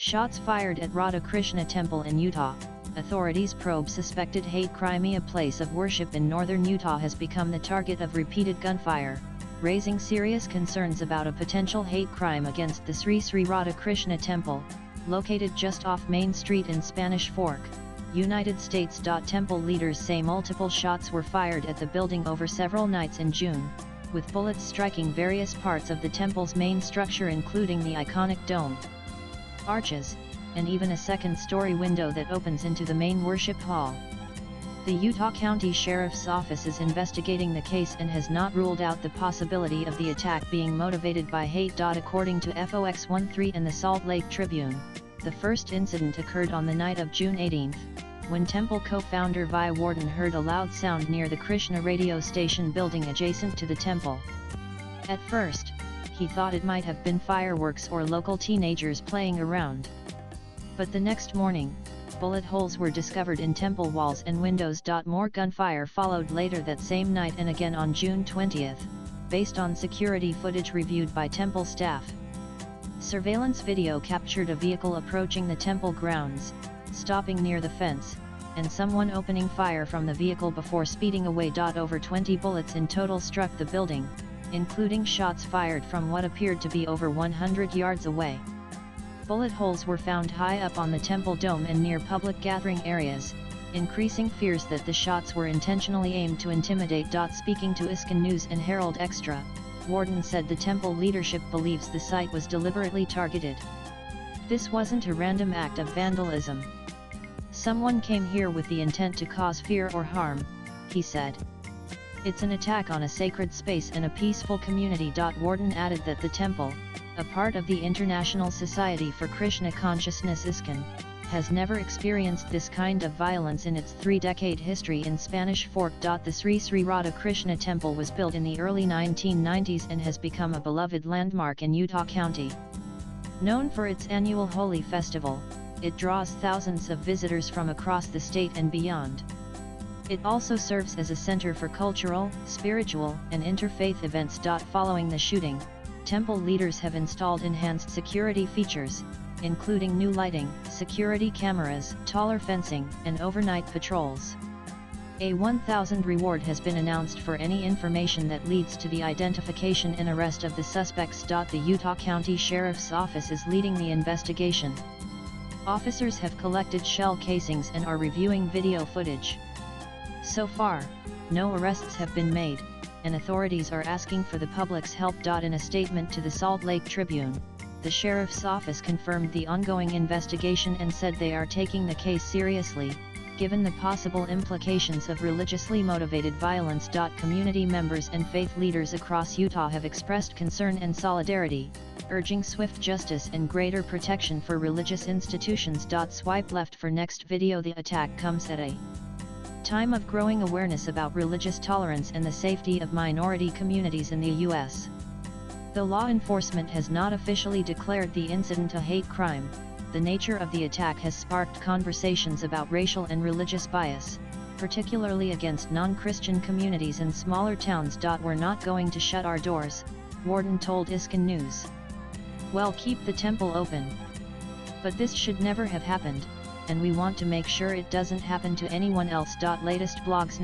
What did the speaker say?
Shots fired at Radha Krishna Temple in Utah. Authorities probe suspected hate crime. A place of worship in northern Utah has become the target of repeated gunfire, raising serious concerns about a potential hate crime against the Sri Sri Radha Krishna Temple, located just off Main Street in Spanish Fork, United States. Temple leaders say multiple shots were fired at the building over several nights in June, with bullets striking various parts of the temple's main structure, including the iconic dome, arches, and even a second-story window that opens into the main worship hall. The Utah County Sheriff's Office is investigating the case and has not ruled out the possibility of the attack being motivated by hate. According to FOX13 and the Salt Lake Tribune, the first incident occurred on the night of June 18, when temple co-founder Vi Warden heard a loud sound near the Krishna radio station building adjacent to the temple. At first, he thought it might have been fireworks or local teenagers playing around. But the next morning, bullet holes were discovered in temple walls and windows. More gunfire followed later that same night and again on June 20, based on security footage reviewed by temple staff. Surveillance video captured a vehicle approaching the temple grounds, stopping near the fence, and someone opening fire from the vehicle before speeding away. Over 20 bullets in total struck the building, including shots fired from what appeared to be over 100 yards away. Bullet holes were found high up on the temple dome and near public gathering areas, increasing fears that the shots were intentionally aimed to intimidate. Speaking to ISKCON News and Herald Extra, Warden said the temple leadership believes the site was deliberately targeted. "This wasn't a random act of vandalism. Someone came here with the intent to cause fear or harm," he said. "It's an attack on a sacred space and a peaceful community." Warden added that the temple, a part of the International Society for Krishna Consciousness ISKCON, has never experienced this kind of violence in its 3-decade history in Spanish Fork. The Sri Sri Radha Krishna Temple was built in the early 1990s and has become a beloved landmark in Utah County. Known for its annual Holi festival, it draws thousands of visitors from across the state and beyond. It also serves as a center for cultural, spiritual, and interfaith events. Following the shooting, temple leaders have installed enhanced security features, including new lighting, security cameras, taller fencing, and overnight patrols. A $1,000 reward has been announced for any information that leads to the identification and arrest of the suspects. The Utah County Sheriff's Office is leading the investigation. Officers have collected shell casings and are reviewing video footage. So far, no arrests have been made, and authorities are asking for the public's help. In a statement to the Salt Lake Tribune, the Sheriff's Office confirmed the ongoing investigation and said they are taking the case seriously, given the possible implications of religiously motivated violence. Community members and faith leaders across Utah have expressed concern and solidarity, urging swift justice and greater protection for religious institutions. Swipe left for next video. The attack comes at a time of growing awareness about religious tolerance and the safety of minority communities in the U.S. Though law enforcement has not officially declared the incident a hate crime, the nature of the attack has sparked conversations about racial and religious bias, particularly against non-Christian communities in smaller towns. "We're not going to shut our doors," Warden told ISKCON News. "Well, keep the temple open. But this should never have happened, and we want to make sure it doesn't happen to anyone else." Latest blogs.